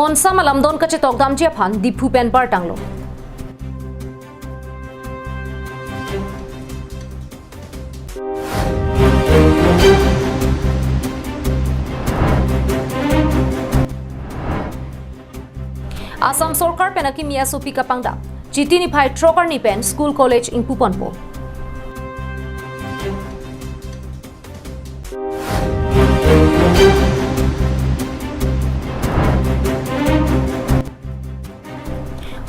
Monsa malamdon kache tokdam je phan dipu pen par tanglo. Assam Sarkar penaki Mia Sopi Kapangda. Chitini phai Trokar ni pen School College in Puponpo.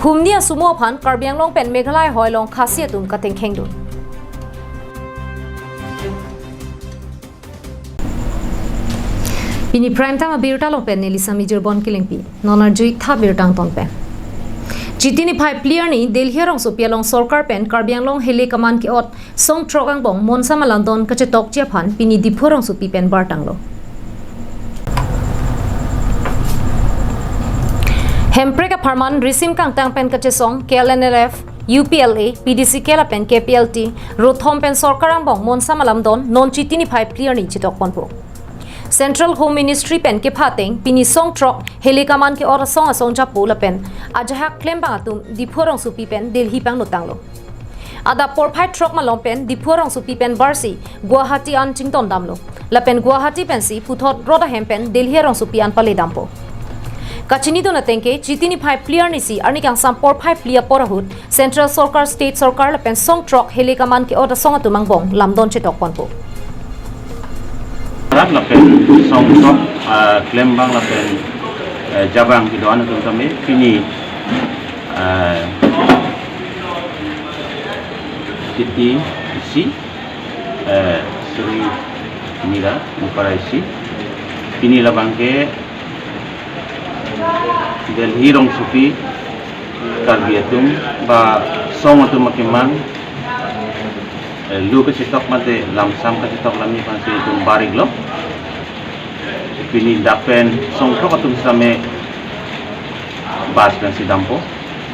Humnia sumo phan Karbiang long pen Meghalaya hoi long khasiatun kateng khengdun. Pini prime time birta long pen Nelisa Mijor Bon Kilingpi. Nonar jui tha birtang ton pen. Chitini phai player ni Delhi rong Sopia long Sarkar pen Karbiang long hele kaman ki ot song trogang bong Monsa malandon kache tok chia phan pini dipho rong Sopi pen bartang lo. Hempreka Parman Risim Kang Tang Pen Kachesong, KLNLF, UPLA, PDC Kela Pen KPLT, Rothom Pen Sarkarang Bong Monsa Malamdon, non Chitini Phai Clear ni Chitok Ponpo. Central Home Ministry Pen Kepateng, Pini Song Trok, Helikaman Ke Ora Song Asong Japola Pen, Ajahak Klembangatum, Dipurong Supi Pen, Delhi Pang Notanglo. Ada Porpai Trok Malong Pen, Dipurong Supi Pen Barsi, Guwahati Antington Damlo, La Pen Guwahati Pensi, Puthot Rodahem Pen, Delhi Rong Supi An Pale Dampo. Kachini do natengke Chitini phai player nisi arni kang sampor phai player porahut Central Sarkar State Sarkar la pen song trok helikaman ke oda song atumang bong lamdon che tok ponpo rat la pen song trok klembang la pen jabang ki doan atum kami kini Titi isi Sri Mira Muparaisi kini la bangke Delhi rong Sopi Karbiatum ba song atum makiman lu ke sitok mate lamsam ke sitok lami pansi tum barig lo pini dapen song trok atum same bas dan si dampo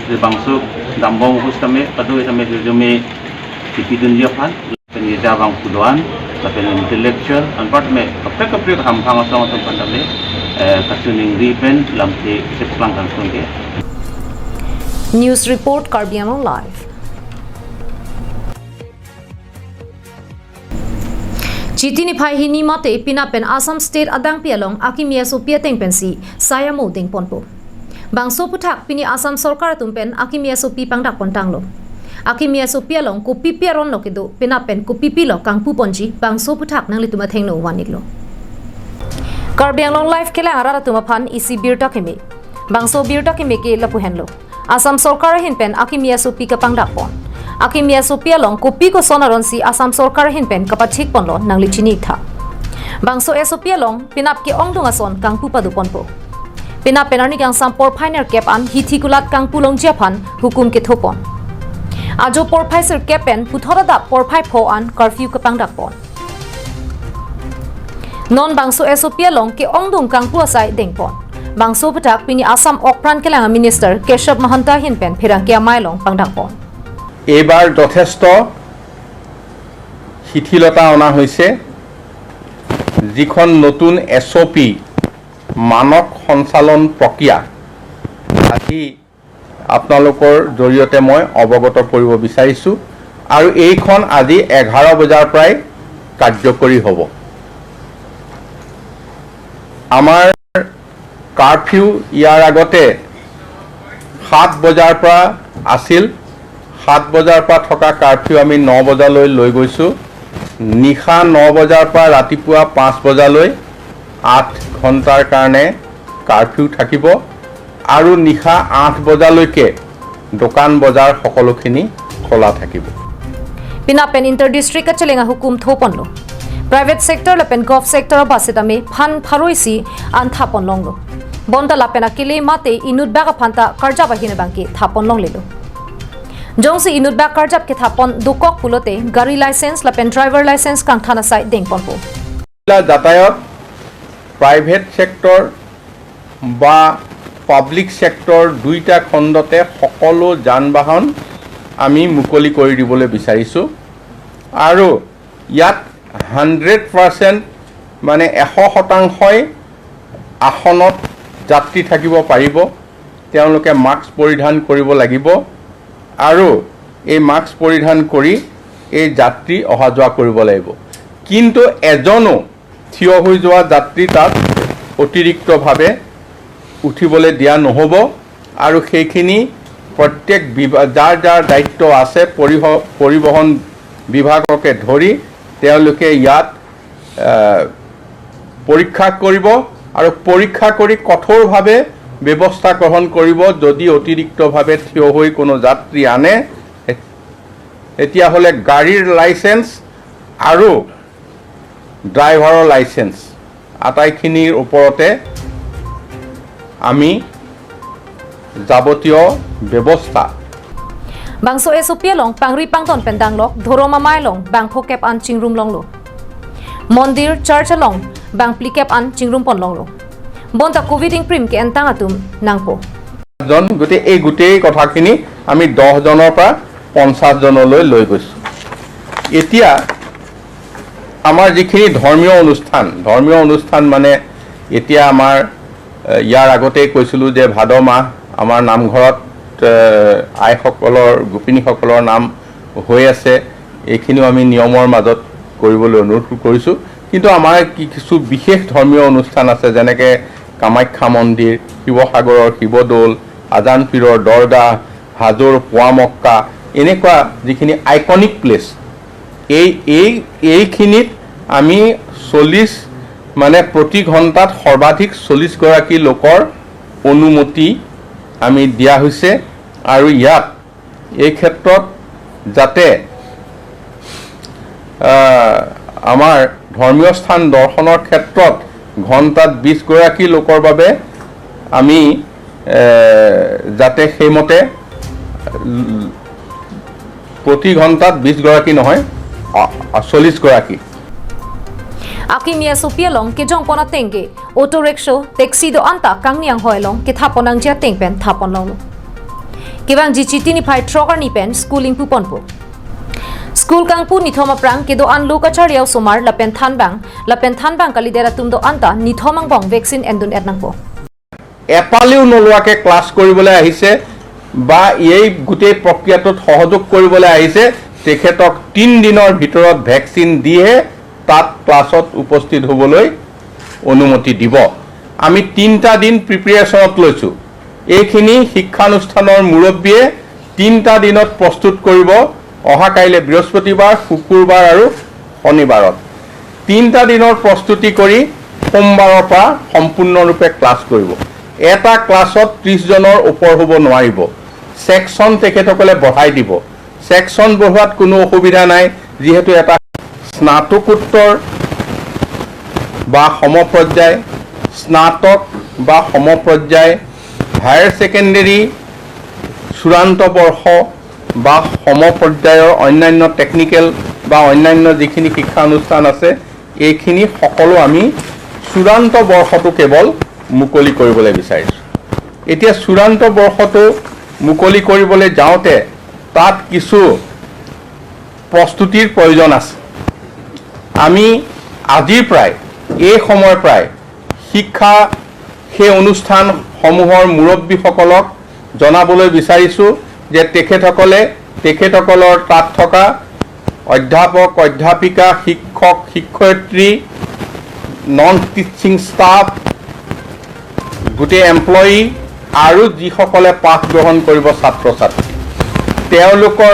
de bangsuk dambong hustame padu etame jome tipidun dia pan peni jabang kudoan tapi intellectual anpart me kapre ham phang song atum pandale kasuning ripen lamte seplang kan sunge. News report Karbiang live. Chitini phai hini mate pinapen Assam State adang pialong akimia Sopia teng pensi saya mo ding ponpo. Bangso puthak pini Assam Sarkar tumpen akimia Sopi pangdak pontanglo. Akimia Sopia long ko pipiaron lo kedo pinapen ko pipilo kang puponji bangso puthak nang lituma thengno waniglo. Karbiang long life kela arara tumaphan isi birta kemi. Bangso birta kemi ke lapu henlo. Assam Sarkar hin pen akimia Sopi ka pangdak pon. Akimia Sopia long kopi ko sonaron si Assam Sarkar hin pen kapachik ponlo nang lichini tha. Bangso Sopia long pinap ke ong dungason kang pupadu ponpo. Pinap penarni kang sampor pioneer cap an hithikulat kang pulong japan hukum ke thopon. Ajo por phaisir capen puthorada por phai pho an curfew ka pangdak pon. Non bangso Sopia long ke ongdung kang puasai dengpon. Bangso patak pini Assam Okpran kelang minister Keshav Mahanta hin pen phirang ke mailong pangdakpon. Ebar যথেষ্ট শিথিলতা অনা হৈছে যিখন নতুন SOP মানক সঞ্চালন প্ৰক্ৰিয়া আজি আপোনালোকৰ জৰিয়তে মই অৱগত কৰিব বিচাৰিছো আৰু এইখন আজি 11 বজাৰ প্ৰায় কাৰ্যকৰী হ'ব আমাৰ কাৰফিউ ইয়াৰ আগতে 7 বজাৰ পৰা আছিল 7 বজাৰ পৰা থকা কাৰফিউ আমি 9 বজালৈ লৈ গৈছো নিখা 9 বজাৰ পৰা ৰাতিপুৱা 5 বজালৈ 8 ঘণ্টাৰ কাৰণে কাৰফিউ থাকিব আৰু নিখা 8 বজালৈকে দোকান বজাৰ সকলোখিনি খোলা থাকিব Pinapen inter-district ka chelenga hukum thoponlo. Private sector la pen gov sector basetame phan pharoisi an thapon longlo. Bonda la pen akile mate inut baga phanta karja bahine bangki thapon long lelo. Jongsi inut bag karjap ke thapon dukok pulote gari license la pen driver license kang thana sai deng ponpo. La যাতায়াত private sector বা public sector দুইটা খণ্ডতে সকলো যান-বাহন আমি মুকলি কৰি দিবলৈ বিচাৰিছো আৰু ইয়াত 100% মানে 100% আসনত যাত্ৰী থাকিব পাৰিব তেওঁলোকে মাস্ক পৰিধান কৰিব লাগিব আৰু এই মাস্ক পৰিধান কৰি এই যাত্ৰী অহা যোৱা কৰিব লাগিব কিন্তু এজনো থিয় হৈ যোৱা যাত্ৰী তাত অতিৰিক্তভাৱে উঠিবলৈ দিয়া নহ'ব আৰু সেইখিনি প্ৰত্যেক যাৰ যাৰ দায়িত্ব আছে পৰিবহণ বিভাগকে ধৰি তেওঁলোকে ইয়াত পৰীক্ষা কৰিব আৰু পৰীক্ষা কৰি কঠোৰভাৱে ব্যৱস্থা গ্ৰহণ কৰিব যদি অতিৰিক্তভাৱে থিয় হৈ কোনো যাত্ৰী আনে তেতিয়াহ'লে গাড়ীৰ লাইচেন্স আৰু ড্ৰাইভাৰৰ লাইচেন্স আটাইখিনিৰ ওপৰতে আমি যাৱতীয় ব্যৱস্থা Bangso esopia long pangri pangton pendang lok dhoroma mai long bang phokep an chingrum long lo Mondir church long bang plikep an chingrum pon long lo Bonta covid ing prim ke entang atum nangpo জন গোটেই কথাখিনি আমি 10 জনৰ পৰা 50 জনলৈ লৈ গৈছো এতিয়া আমাৰ যিখিনি ধৰ্মীয় অনুষ্ঠান মানে এতিয়া আমাৰ ইয়াৰ আগতে কৈছিলো যে ভাদ মাহ আমাৰ নামঘৰত আইসকলৰ গোপিনীসকলৰ নাম হৈ আছে এইখিনিও আমি নিয়মৰ মাজত কৰিবলৈ অনুৰোধ কৰিছো কিন্তু আমাৰ কিছু বিশেষ ধৰ্মীয় অনুষ্ঠান আছে যেনেকে কামাখ্যা মন্দিৰ শিৱসাগৰৰ শিৱদৌল আজান পীৰৰ দৰগাহ হাজোৰ পোৱামক্কা এনেকুৱা যিখিনি আইকনিক প্লেচ এইখিনিত আমি 40 মানে প্ৰতি ঘণ্টাত সৰ্বাধিক 40 গৰাকী লোকৰ অনুমতি আমি দিয়া হৈছে আৰু ইয়াত এই ক্ষেত্ৰত যাতে আমাৰ ধৰ্মীয় স্থান দৰ্শনৰ ক্ষেত্ৰত ঘণ্টাত 20 গৰাকী লোকৰ বাবে আমি যাতে সেইমতে প্ৰতি ঘণ্টাত 20 গৰাকী নহয় 40 গৰাকী Akimia sopia long ke jong pona tengke auto rickshaw taxi do anta kangniang hoi long ke thaponang jia tengpen thapon long Kibang jichiti ni phai trogar ni pen schooling pu ponpo School kangpu ni thoma prang ke do an lokachar yaw somar lapen thanbang kalidera tum do anta ni thomang bong vaccine endun etnangpo এপালিও নলোৱাকে class কৰিবলৈ আহিছে বা এই গোটেই প্ৰক্ৰিয়াটোত সহযোগ কৰিবলৈ আহিছে তেখেতক 3 দিনৰ ভিতৰত ভ্যাকচিন দিয়ে তাত ক্লাছত উপস্থিত হ'বলৈ অনুমতি দিব আমি 3টা দিন প্ৰিপাৰেচনত লৈছো এইখিনি শিক্ষানুষ্ঠানৰ মুৰব্বীয়ে 3টা দিনত প্ৰস্তুত কৰিব অহা কাইলে বৃহস্পতিবাৰ শুকুৰবাৰ আৰু শনিবাৰত 3টা দিনৰ প্ৰস্তুতি কৰি সোমবাৰৰ পৰা সম্পূৰ্ণৰূপে ক্লাছ কৰিব এটা ক্লাছত 30 জনৰ ওপৰ হ'ব নোৱাৰিব সেকশন তেখেতসকলে বঢ়াই দিব সেকশন বঢ়োৱাত কোনো অসুবিধা নাই যিহেতু এটা স্নাতকোত্তৰ বা সমপৰ্যায় স্নাতক বা সমপৰ্যায় হায়াৰ সেকেন্ডাৰী চূড়ান্ত বৰ্ষ বা সমপৰ্যায়ৰ অন্যান্য টেকনিক্যাল বা অন্যান্য যিখিনি শিক্ষা অনুষ্ঠান আছে এইখিনি সকলো আমি চূড়ান্ত বৰ্ষটো কেৱল মুকলি কৰিবলৈ বিচাৰিছো এতিয়া চূড়ান্ত বৰ্ষটো মুকলি কৰিবলৈ যাওঁতে তাত কিছু প্ৰস্তুতিৰ প্ৰয়োজন আছে আমি আজিৰ প্ৰায় এই সময় প্ৰায় শিক্ষা সেই অনুষ্ঠানসমূহৰ মুৰব্বীসকলক জনাবলৈ বিচাৰিছো যে তেখেতসকলৰ তাত থকা অধ্যাপক অধ্যাপিকা শিক্ষক শিক্ষয়িত্ৰী নন টিচিং ষ্টাফ গোটেই এমপ্লয়ি আৰু যিসকলে পাঠ গ্ৰহণ কৰিব ছাত্ৰ ছাত্ৰী তেওঁলোকৰ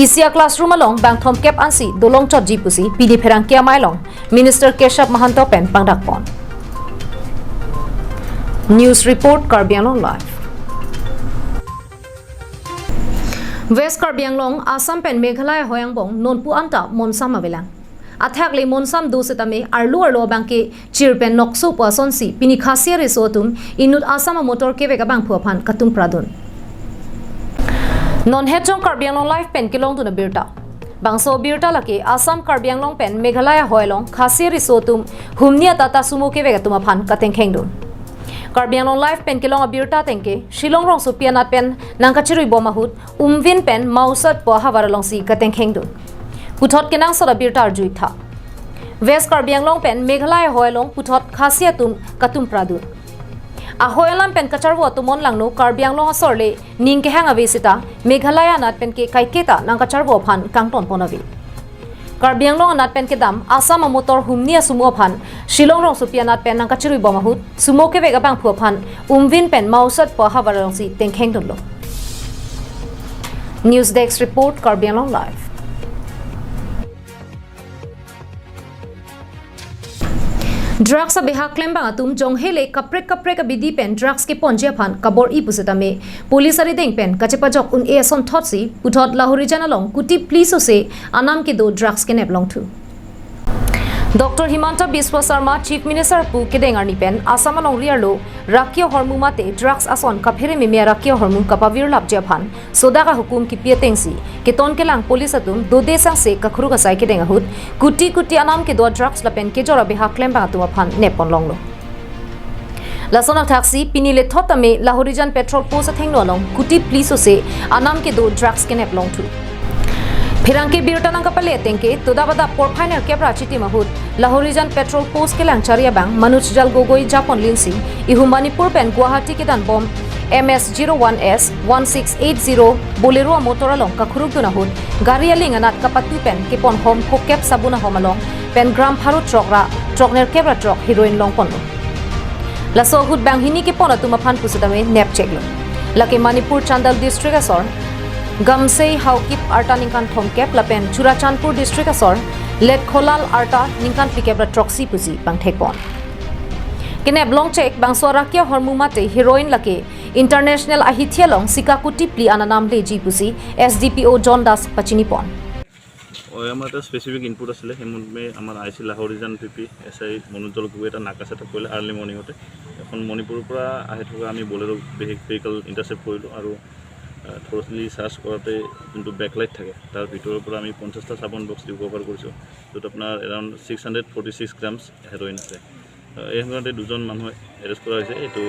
Isia classroom along bang thom kep ansi dolong chot jipusi pidi pherang kia mailong Minister Keshav Mahanto pen pangdak pon News report Karbi Anglong live West Karbi Anglong Assam pen Meghalaya hoyangbong nonpu anta monsam avelang Athak le monsam do setame arlo bangke chirpen nokso pason si pini khasia resotum inut Assam motor ke vega bang phuaphan katum pradun Non hechong Karbi Anglong live pen kilong tu na birta Bangso birta laki Assam Karbi Anglong pen Meghalaya hoylong khasia resotum humnia tata sumo ke vega tumaphan kateng khengdun Karbi Anglong live pen kilong abirta tengke Shillong rong supianat pen nangkachirui bomahut umvin pen mausat po hawaralong si kateng khengdun Puthot kenang sora birta arjui tha West Karbi Anglong pen Meghalaya hoylong puthot khasia tum katum pradun ahoyalam pen kacharwo tumon langno Karbi Anglong asorle ning ke hanga vesita Meghalaya nat pen ke kaiketa nang kacharwo phan kangton ponavi Karbi Anglong nat pen ke dam Assam motor humnia sumo phan Shillong rong supia nat pen nang kachirui bomahut sumo ke vega bang phu phan umvin pen mausat po hawarong si tengkheng donlo News Desk report Karbi Anglong live Drugs sa behak claim bang atum jonghele kaprek bidi pen drugs ke ponjia phan kabor I puseta me police ari deng pen kachepa jok un e son thotsi puthot lahori janalong kuti police se anam ke do drugs ke neblong thu Dr. Himanta Biswa Sarma Chief Minister pu kedeng arni pen Assam along riarlo rakyo hormu mate drugs ason kaphere me me rakyo hormu kapavir lap japhan soda ka hukum ki pietengsi keton ke lang police atum do desang se kakhru ka sai kedeng ahut kuti anam ke do drugs la pen ke jora beha claim ba tu aphan nepon longlo lasona taxi pinile thotame lahorijan petrol post athengno long kuti police se anam ke do drugs ke nep long thu Phirangke birtanang kapale tengke todabada por final kebra chiti mahut Lahorijan petrol post ke langcharia bang Manuj Jal Gogoi Japon Linsi ihu Manipur pen Guwahati ke dan bom MS01S 1680 Bolero motor along kakhuruk duna hut gari aling anat kapatu pen ke pon hom kokep sabuna homalong pen gram pharu trokner kebra trok heroin long pon laso hut bang hini ke pon atuma phan pusudame nep cheklo lake Manipur Chandal district asor Gamsei Haukip Arta Ningkan Thomkep Lapen Churachandpur District Asor Let Kholal Arta Ningkan Pikebra Troxy Pusi Bang Thekpon Kene blong check bang Swarakia Hormu Mate Heroin Lake International Ahithialong Sikakuti Pli Ananam Leji Pusi SDPO John Das Pachinipon আমার একটা specific input আসলে হেমে আমার আইসি লাহোরিজান পিপি SI মনোজল Gogoi এটা নাকা set up কৰিলে early মৰ্ণিঙতে এখন মণিপুৰৰ পৰা আহি থকা আমি বলেৰো ভেহিকল ইণ্টাৰচেপ্ট কৰিলোঁ আৰু থৰলি সাৰ্চ কৰাতে যোনটো বেকলাইট থাকে তাৰ ভিতৰৰ পৰা আমি 50টা সাবন বক্স ৰিকভাৰ কৰিছোঁ য'ত আপোনাৰ এৰাউণ্ড 646 গ্ৰামছ হেৰইন আছে এই সময়তে দুজন মানুহ এৰেষ্ট কৰা হৈছে এইটো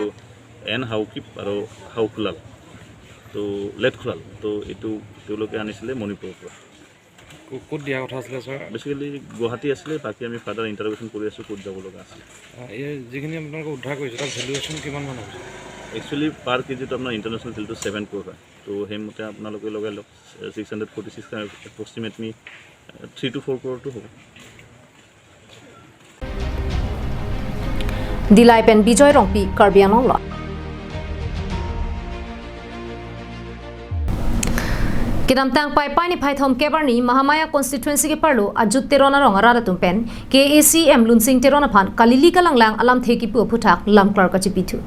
এন হাউকিপ আৰু হাউকুলাল তো লেট খুলাল তো এইটো তেওঁলোকে আনিছিলে মণিপুৰৰ পৰা ক'ত দিয়া কথা আছিলে স্যাৰ বেসিক্যালি গুৱাহাটী আছিলে বাকি আমি ফাৰ্দাৰ ইন্টাৰভিউশন কৰি আছো ক'ত যাব লগা আছে এই যিখিনি আপোনালোক উদ্ধাৰ কৰিছে তাৰ ভ্যালুয়েশন কিমান মান হৈছে একচুয়ালি পাৰ কেজি তো আপোনাৰ ইন্টাৰনেশ্যনেল ফিল্ডটো 7 ক্ৰোৰ হয় তো সেই মতে আপোনালোকে লগাই লওক 646 এপ্ৰক্সিমেটলি 3 to 4 ক্ৰোৰটো হ'ব Dilai pen Bijoy Rongpi Karbi Anglong la Kidam tang pai pai ni phai thom kebarni Mahamaya constituency ke parlo ajut terona rong arara tumpen KACM lunsing terona phan kalili kalanglang alam theki pu phuthak lam clark achipithu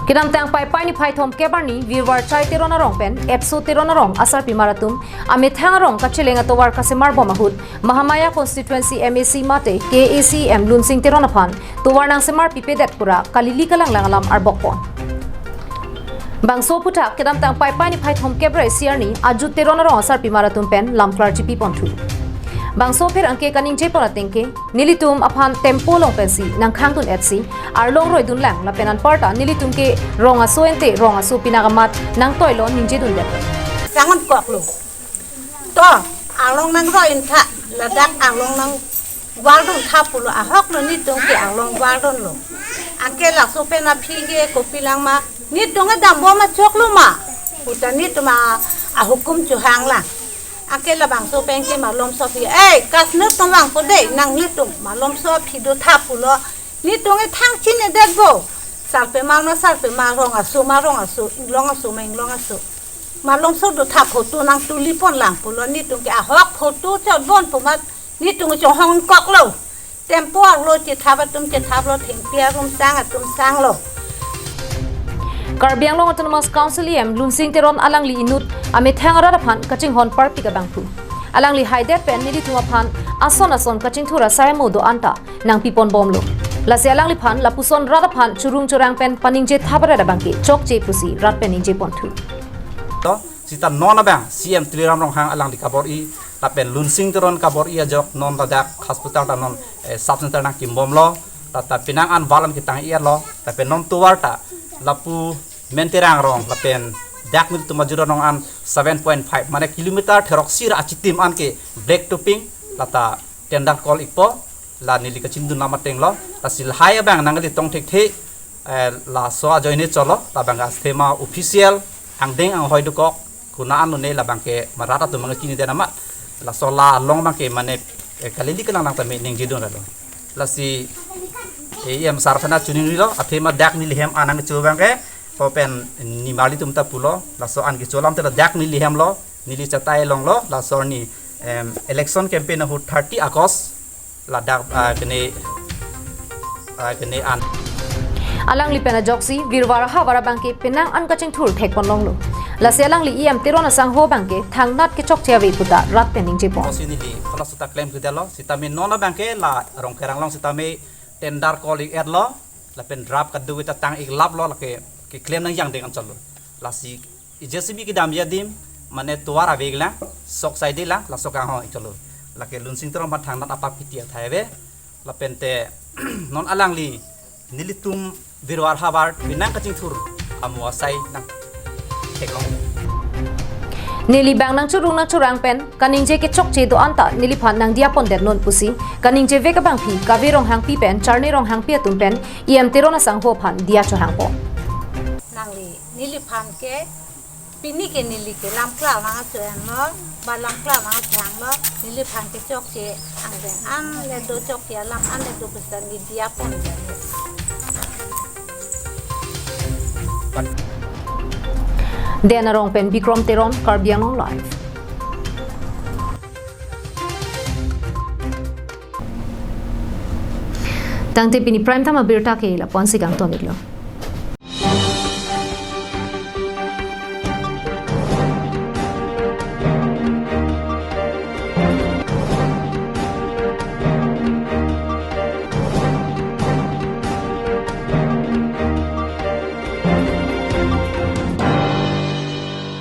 Kidam tang pai pai ni phai thom kebarni virwar chai terona rong pen epso terona rong asar pimaratum ame thang rong kachelenga towar kasemar bomahut Mahamaya constituency MAC mate KACM lunsing terona phan towar nang semar pipedet pura kalili kalanglang alam arbokpon Bangso puta kedam tang pai pai ni phai thom kebra siarni aju terona ro asar pimaratum pen lamklar jipi ponthu Bangso pher angke kaning je pora tengke nilitum aphan tempo long pensi nang khangtun etsi arlong roi dun lang la penan parta nilitum ke ronga soente ronga su pinagamat nang toilo ninje dun le sangon kok lu to along nang roi intha ladak along nang waldon thapulu ahok no ni tongke along waldon lo angke la so pena phige kopilang ma ni tonga dambo ma choklu ma utani tuma a hukum chu hangla akela bang so pengke malom so phi kas nu tawang ko de nang li tum malom so phi do thapulo ni tonga thang chin e dekbo salpe ma rong asu long asu malom so do thap photo nang tuli pon lang pulo ni tonga a hok photo cha bon puma ni tonga cho hong kok lo tempo lo chi thabatum che thablo thing pia rum sang atum sang lo Karbi Anglong Autonomous Council em lunsing teron alangli inut ame thangara phan kaching hon par pika bangphu alangli haidet pen nili tuma phan ason kaching thura sayamo do anta nang pipon bomlo lase alangli phan lapuson rada phan churung chorang pen paningje thabara da bangki chokje pusi rat pen ninje ponthu to sita nona bang CM Triram rong hang alangli kabor I la pen lunsing teron kabor I ajok non dadak hospital ta non sub center nang kimbomlo ta pinang an walam kitang I lo ta pen non tuwarta lapu menterang rong lapen dak mil tu majuro nong an 7.5 mane kilometer therok sir achitim an ke break topping lata tender call ipo la nili ka chindu nama tenglo ta sil haya bang nangali tong thek the la so join cholo la banga thema official ang deng ang hoi dukok kuna anu ne la bangke marata tu manga kini dena mat la so la long bangke mane kalili kana nang tame ning jidon lo la si em sarfana chuning lo athema dak ni lihem anang chu bangke open ni mali tumta pulo la so an ki cholam te dak ni lihem lo nili chatai long lo la so ni election campaign hu 30 August la dak kene an alang li pena joksi virwara hawara bangke penang an kaching thur thek pon long lo la se alang li em tirona sang ho bangke thang nat ke chok chewe puta rat pening je pon sini li kala suta claim ke dalo sitame nona bangke la rong kerang long sitame tender calling ad lo la pen drop ka du ta tang ik lap lo la ke claim nang yang dengan chalo la si JCB ki dam yadim mane tuara begla sok sai de la sok ang ho chalo la ke lun sing tro ma thang nat apa pitia thaibe la pen te non alang li nilitum virwar habar binang kaching thur amwa sai nang teklong nili bang nang churung nang churang pen kaning je ke chok che do anta nili phan nang dia pon det non pusi kaning je ve ka bang phi ka ve rong hang pi pen charni rong hang pi tum pen em tirona sang ho phan dia cho hang po nang li nili phan ke pini ke nili ke lam kla ma chen no ba lam kla ma chang no nili phan ke chok che ang den an le do chok ke lam an le do besan ni dia pon dena rong pen bikrom teron karbiang long live tangte pini prime time abirta ke la pon sigang tonit lo